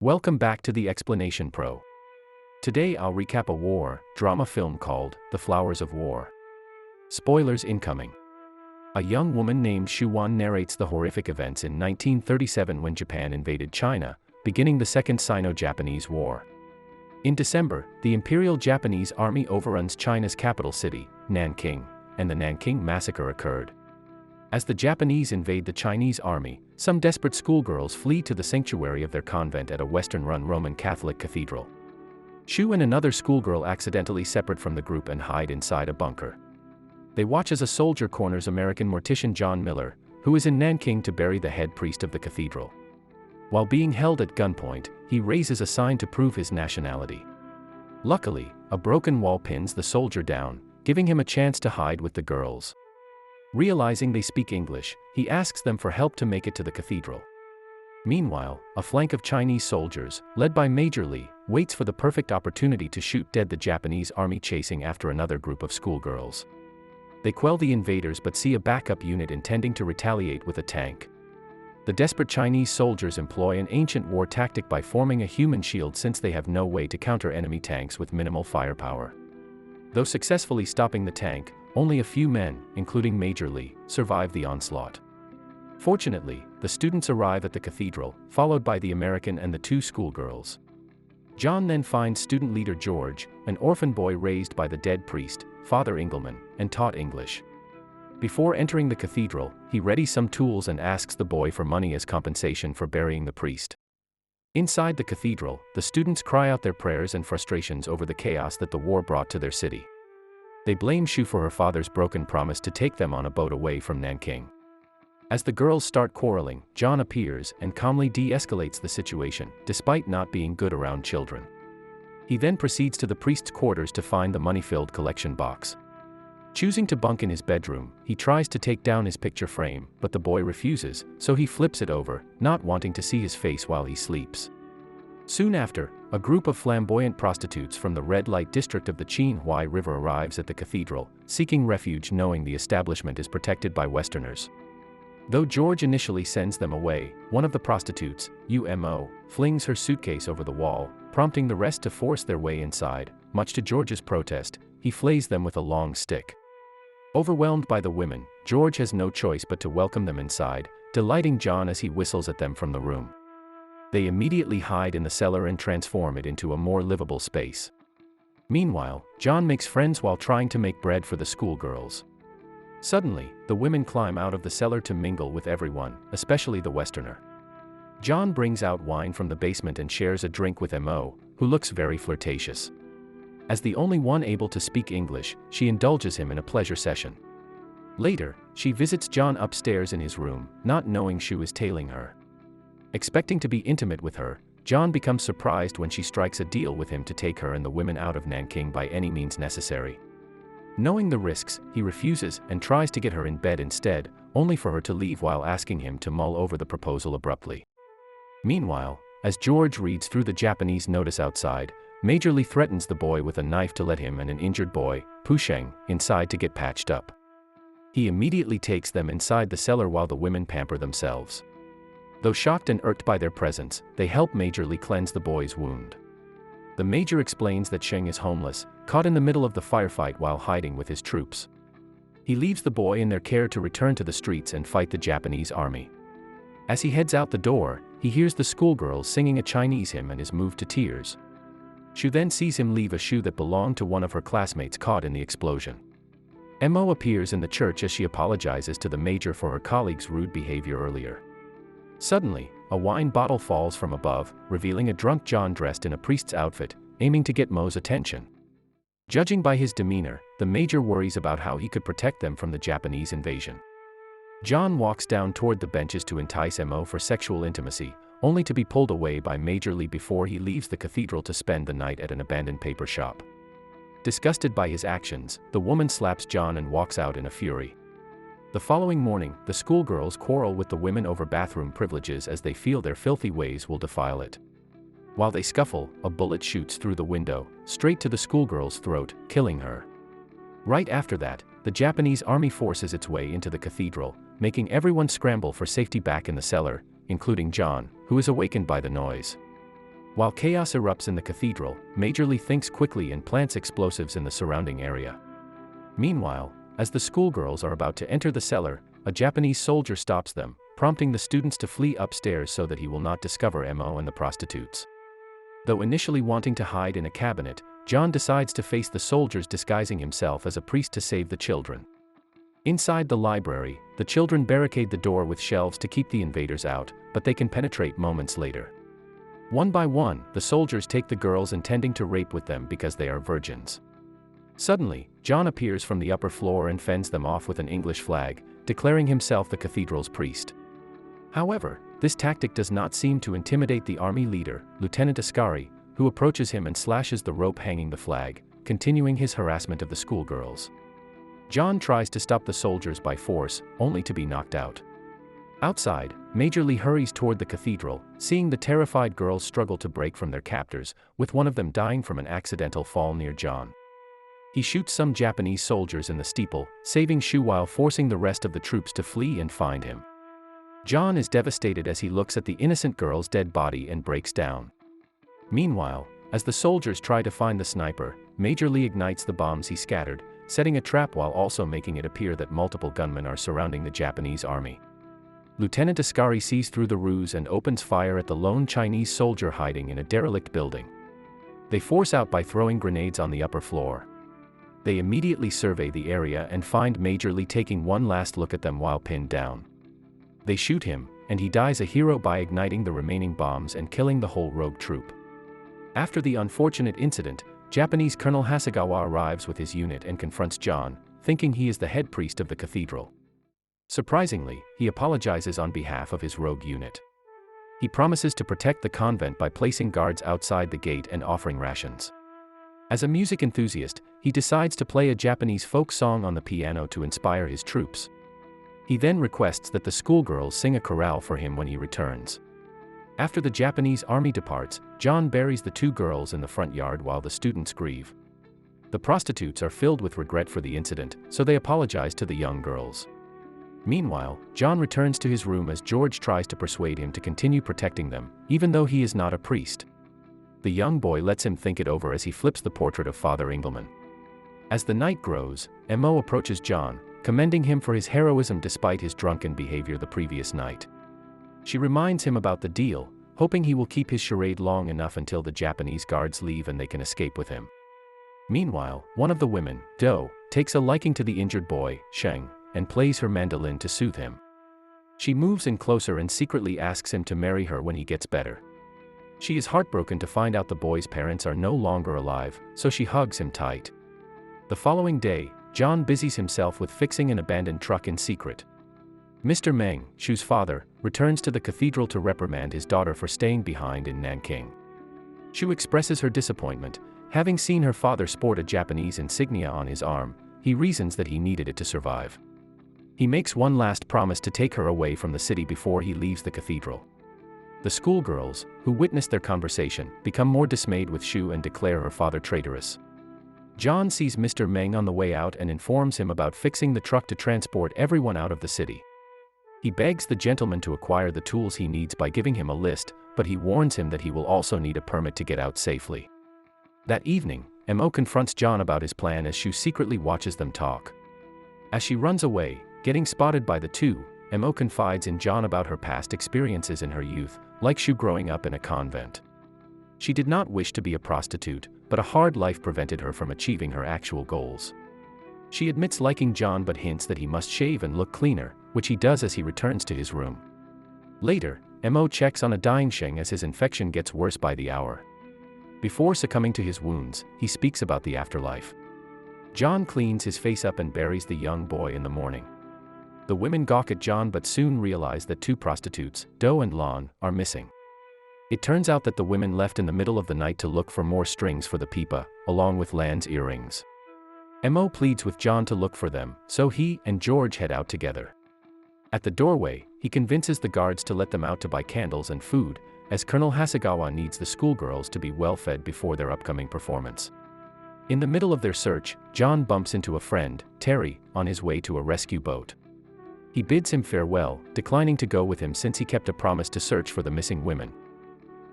Welcome back to the Explanation Pro. Today I'll recap a war drama film called The Flowers of War. Spoilers incoming. A young woman named Xu Wan narrates the horrific events in 1937 when Japan invaded China, beginning the Second Sino-Japanese War. In December, the Imperial Japanese Army overruns China's capital city, Nanking, and the Nanking Massacre occurred. As the Japanese invade the Chinese army, some desperate schoolgirls flee to the sanctuary of their convent at a Western-run Roman Catholic cathedral. Xu and another schoolgirl accidentally separate from the group and hide inside a bunker. They watch as a soldier corners American mortician John Miller, who is in Nanking to bury the head priest of the cathedral. While being held at gunpoint, he raises a sign to prove his nationality. Luckily, a broken wall pins the soldier down, giving him a chance to hide with the girls. Realizing they speak English, he asks them for help to make it to the cathedral. Meanwhile, a flank of Chinese soldiers, led by Major Li, waits for the perfect opportunity to shoot dead the Japanese army chasing after another group of schoolgirls. They quell the invaders but see a backup unit intending to retaliate with a tank. The desperate Chinese soldiers employ an ancient war tactic by forming a human shield since they have no way to counter enemy tanks with minimal firepower. Though successfully stopping the tank, only a few men, including Major Li, survive the onslaught. Fortunately, the students arrive at the cathedral, followed by the American and the two schoolgirls. John then finds student leader George, an orphan boy raised by the dead priest, Father Engelman, and taught English. Before entering the cathedral, he readies some tools and asks the boy for money as compensation for burying the priest. Inside the cathedral, the students cry out their prayers and frustrations over the chaos that the war brought to their city. They blame Xu for her father's broken promise to take them on a boat away from Nanking. As the girls start quarreling, John appears and calmly de-escalates the situation, despite not being good around children. He then proceeds to the priest's quarters to find the money-filled collection box. Choosing to bunk in his bedroom, he tries to take down his picture frame, but the boy refuses, so he flips it over, not wanting to see his face while he sleeps. Soon after, a group of flamboyant prostitutes from the red light district of the Qinhuai River arrives at the cathedral, seeking refuge knowing the establishment is protected by Westerners. Though George initially sends them away, one of the prostitutes, Umo, flings her suitcase over the wall, prompting the rest to force their way inside. Much to George's protest, he flays them with a long stick. Overwhelmed by the women, George has no choice but to welcome them inside, delighting John as he whistles at them from the room. They immediately hide in the cellar and transform it into a more livable space. Meanwhile, John makes friends while trying to make bread for the schoolgirls. Suddenly, the women climb out of the cellar to mingle with everyone, especially the Westerner. John brings out wine from the basement and shares a drink with Mo, who looks very flirtatious. As the only one able to speak English, she indulges him in a pleasure session. Later, she visits John upstairs in his room, not knowing Xu is tailing her. Expecting to be intimate with her, John becomes surprised when she strikes a deal with him to take her and the women out of Nanking by any means necessary. Knowing the risks, he refuses and tries to get her in bed instead, only for her to leave while asking him to mull over the proposal abruptly. Meanwhile, as George reads through the Japanese notice outside, Major Li threatens the boy with a knife to let him and an injured boy, Pusheng, inside to get patched up. He immediately takes them inside the cellar while the women pamper themselves. Though shocked and irked by their presence, they help Major Li cleanse the boy's wound. The Major explains that Sheng is homeless, caught in the middle of the firefight while hiding with his troops. He leaves the boy in their care to return to the streets and fight the Japanese army. As he heads out the door, he hears the schoolgirls singing a Chinese hymn and is moved to tears. Xu then sees him leave a shoe that belonged to one of her classmates caught in the explosion. Mo appears in the church as she apologizes to the Major for her colleague's rude behavior earlier. Suddenly, a wine bottle falls from above, revealing a drunk John dressed in a priest's outfit, aiming to get Mo's attention. Judging by his demeanor, the Major worries about how he could protect them from the Japanese invasion. John walks down toward the benches to entice Mo for sexual intimacy, only to be pulled away by Major Li before he leaves the cathedral to spend the night at an abandoned paper shop. Disgusted by his actions, the woman slaps John and walks out in a fury. The following morning, the schoolgirls quarrel with the women over bathroom privileges as they feel their filthy ways will defile it. While they scuffle, a bullet shoots through the window, straight to the schoolgirl's throat, killing her. Right after that, the Japanese army forces its way into the cathedral, making everyone scramble for safety back in the cellar, including John, who is awakened by the noise. While chaos erupts in the cathedral, Major Lee thinks quickly and plants explosives in the surrounding area. Meanwhile, as the schoolgirls are about to enter the cellar, a Japanese soldier stops them, prompting the students to flee upstairs so that he will not discover Mo and the prostitutes. Though initially wanting to hide in a cabinet, John decides to face the soldiers, disguising himself as a priest to save the children. Inside the library, the children barricade the door with shelves to keep the invaders out, but they can penetrate moments later. One by one, the soldiers take the girls, intending to rape with them because they are virgins. Suddenly, John appears from the upper floor and fends them off with an English flag, declaring himself the cathedral's priest. However, this tactic does not seem to intimidate the army leader, Lieutenant Ascari, who approaches him and slashes the rope hanging the flag, continuing his harassment of the schoolgirls. John tries to stop the soldiers by force, only to be knocked out. Outside, Major Lee hurries toward the cathedral, seeing the terrified girls struggle to break from their captors, with one of them dying from an accidental fall near John. He shoots some Japanese soldiers in the steeple, saving Shu while forcing the rest of the troops to flee and find him. John is devastated as he looks at the innocent girl's dead body and breaks down. Meanwhile, as the soldiers try to find the sniper, Major Lee ignites the bombs he scattered, setting a trap while also making it appear that multiple gunmen are surrounding the Japanese army. Lieutenant Ascari sees through the ruse and opens fire at the lone Chinese soldier hiding in a derelict building. They force out by throwing grenades on the upper floor. They immediately survey the area and find Major Lee taking one last look at them while pinned down. They shoot him, and he dies a hero by igniting the remaining bombs and killing the whole rogue troop. After the unfortunate incident, Japanese Colonel Hasegawa arrives with his unit and confronts John, thinking he is the head priest of the cathedral. Surprisingly, he apologizes on behalf of his rogue unit. He promises to protect the convent by placing guards outside the gate and offering rations. As a music enthusiast, he decides to play a Japanese folk song on the piano to inspire his troops. He then requests that the schoolgirls sing a chorale for him when he returns. After the Japanese army departs, John buries the two girls in the front yard while the students grieve. The prostitutes are filled with regret for the incident, so they apologize to the young girls. Meanwhile, John returns to his room as George tries to persuade him to continue protecting them, even though he is not a priest. The young boy lets him think it over as he flips the portrait of Father Engelman. As the night grows, Mo approaches John, commending him for his heroism despite his drunken behavior the previous night. She reminds him about the deal, hoping he will keep his charade long enough until the Japanese guards leave and they can escape with him. Meanwhile, one of the women, Do, takes a liking to the injured boy, Sheng, and plays her mandolin to soothe him. She moves in closer and secretly asks him to marry her when he gets better. She is heartbroken to find out the boy's parents are no longer alive, so she hugs him tight. The following day, John busies himself with fixing an abandoned truck in secret. Mr. Meng, Shu's father, returns to the cathedral to reprimand his daughter for staying behind in Nanking. Shu expresses her disappointment. Having seen her father sport a Japanese insignia on his arm, he reasons that he needed it to survive. He makes one last promise to take her away from the city before he leaves the cathedral. The schoolgirls, who witness their conversation, become more dismayed with Shu and declare her father traitorous. John sees Mr. Meng on the way out and informs him about fixing the truck to transport everyone out of the city. He begs the gentleman to acquire the tools he needs by giving him a list, but he warns him that he will also need a permit to get out safely. That evening, Mo confronts John about his plan as Shu secretly watches them talk. As she runs away, getting spotted by the two, Mo confides in John about her past experiences in her youth, like Shu growing up in a convent. She did not wish to be a prostitute, but a hard life prevented her from achieving her actual goals. She admits liking John but hints that he must shave and look cleaner, which he does as he returns to his room. Later, Mo checks on a dying Sheng as his infection gets worse by the hour. Before succumbing to his wounds, he speaks about the afterlife. John cleans his face up and buries the young boy in the morning. The women gawk at John but soon realize that two prostitutes, Do and Lan, are missing. It turns out that the women left in the middle of the night to look for more strings for the pipa, along with Lan's earrings. Mo pleads with John to look for them, so he and George head out together. At the doorway, he convinces the guards to let them out to buy candles and food, as Colonel Hasegawa needs the schoolgirls to be well fed before their upcoming performance. In the middle of their search, John bumps into a friend, Terry, on his way to a rescue boat. He bids him farewell, declining to go with him since he kept a promise to search for the missing women.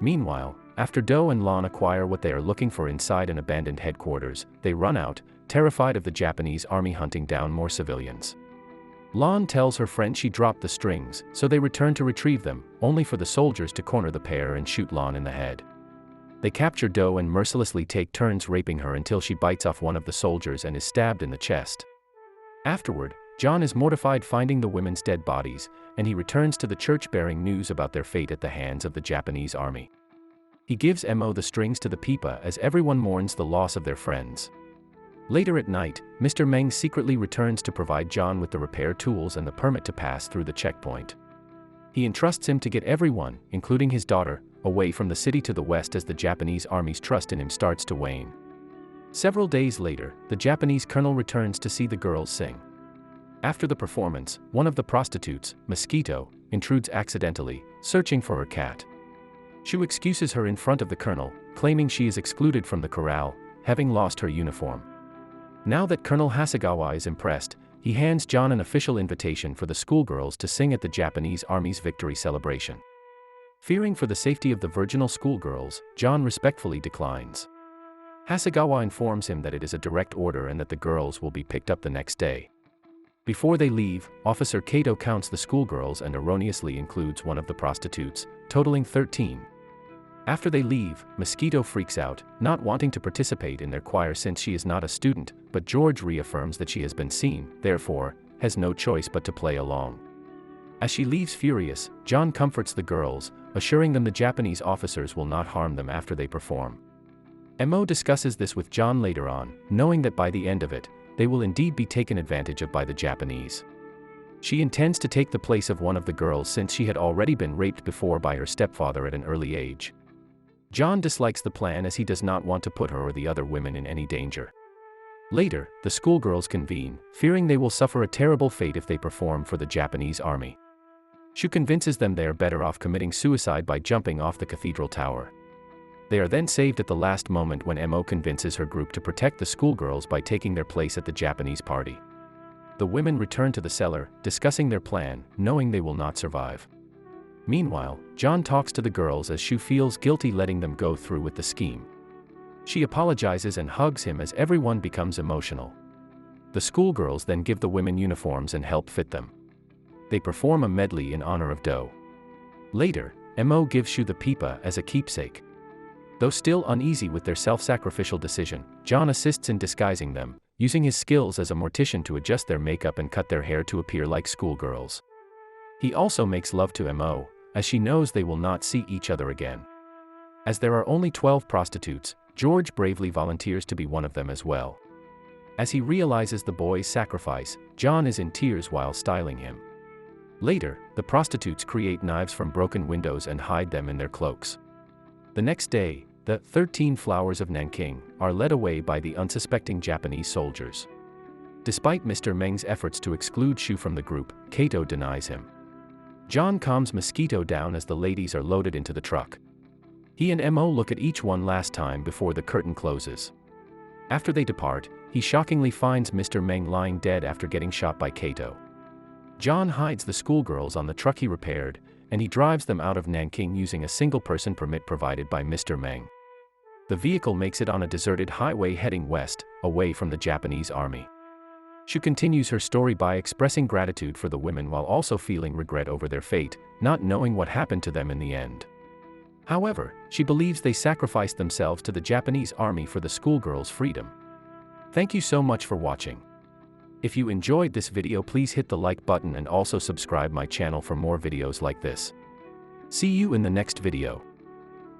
Meanwhile, after Do and Lon acquire what they are looking for inside an abandoned headquarters, they run out, terrified of the Japanese army hunting down more civilians. Lon tells her friend she dropped the strings, so they return to retrieve them, only for the soldiers to corner the pair and shoot Lon in the head. They capture Do and mercilessly take turns raping her until she bites off one of the soldiers and is stabbed in the chest. Afterward, John is mortified finding the women's dead bodies, and he returns to the church bearing news about their fate at the hands of the Japanese army. He gives Mo the strings to the pipa as everyone mourns the loss of their friends. Later at night, Mr. Meng secretly returns to provide John with the repair tools and the permit to pass through the checkpoint. He entrusts him to get everyone, including his daughter, away from the city to the west as the Japanese army's trust in him starts to wane. Several days later, the Japanese colonel returns to see the girls sing. After the performance, one of the prostitutes, Mosquito, intrudes accidentally, searching for her cat. Shu excuses her in front of the colonel, claiming she is excluded from the corral, having lost her uniform. Now that Colonel Hasegawa is impressed, he hands John an official invitation for the schoolgirls to sing at the Japanese army's victory celebration. Fearing for the safety of the virginal schoolgirls, John respectfully declines. Hasegawa informs him that it is a direct order and that the girls will be picked up the next day. Before they leave, Officer Kato counts the schoolgirls and erroneously includes one of the prostitutes, totaling 13. After they leave, Mosquito freaks out, not wanting to participate in their choir since she is not a student, but George reaffirms that she has been seen, therefore, has no choice but to play along. As she leaves furious, John comforts the girls, assuring them the Japanese officers will not harm them after they perform. Mo discusses this with John later on, knowing that by the end of it, they will indeed be taken advantage of by the Japanese. She intends to take the place of one of the girls since she had already been raped before by her stepfather at an early age. John dislikes the plan as he does not want to put her or the other women in any danger. Later, the schoolgirls convene, fearing they will suffer a terrible fate if they perform for the Japanese army. Shu convinces them they are better off committing suicide by jumping off the cathedral tower. They are then saved at the last moment when Mo convinces her group to protect the schoolgirls by taking their place at the Japanese party. The women return to the cellar, discussing their plan, knowing they will not survive. Meanwhile, John talks to the girls as Shu feels guilty letting them go through with the scheme. She apologizes and hugs him as everyone becomes emotional. The schoolgirls then give the women uniforms and help fit them. They perform a medley in honor of Do. Later, Mo gives Shu the pipa as a keepsake. Though still uneasy with their self-sacrificial decision, John assists in disguising them, using his skills as a mortician to adjust their makeup and cut their hair to appear like schoolgirls. He also makes love to Mo, as she knows they will not see each other again. As there are only 12 prostitutes, George bravely volunteers to be one of them as well. As he realizes the boy's sacrifice, John is in tears while styling him. Later, the prostitutes create knives from broken windows and hide them in their cloaks. The next day, the 13 flowers of Nanking are led away by the unsuspecting Japanese soldiers. Despite Mr. Meng's efforts to exclude Shu from the group, Kato denies him. John calms Mosquito down as the ladies are loaded into the truck. He and Mo look at each one last time before the curtain closes. After they depart, he shockingly finds Mr. Meng lying dead after getting shot by Kato. John hides the schoolgirls on the truck he repaired, and he drives them out of Nanking using a single-person permit provided by Mr. Meng. The vehicle makes it on a deserted highway heading west, away from the Japanese army. Shu continues her story by expressing gratitude for the women while also feeling regret over their fate, not knowing what happened to them in the end. However, she believes they sacrificed themselves to the Japanese army for the schoolgirls' freedom. Thank you so much for watching. If you enjoyed this video, please hit the like button and also subscribe my channel for more videos like this. See you in the next video.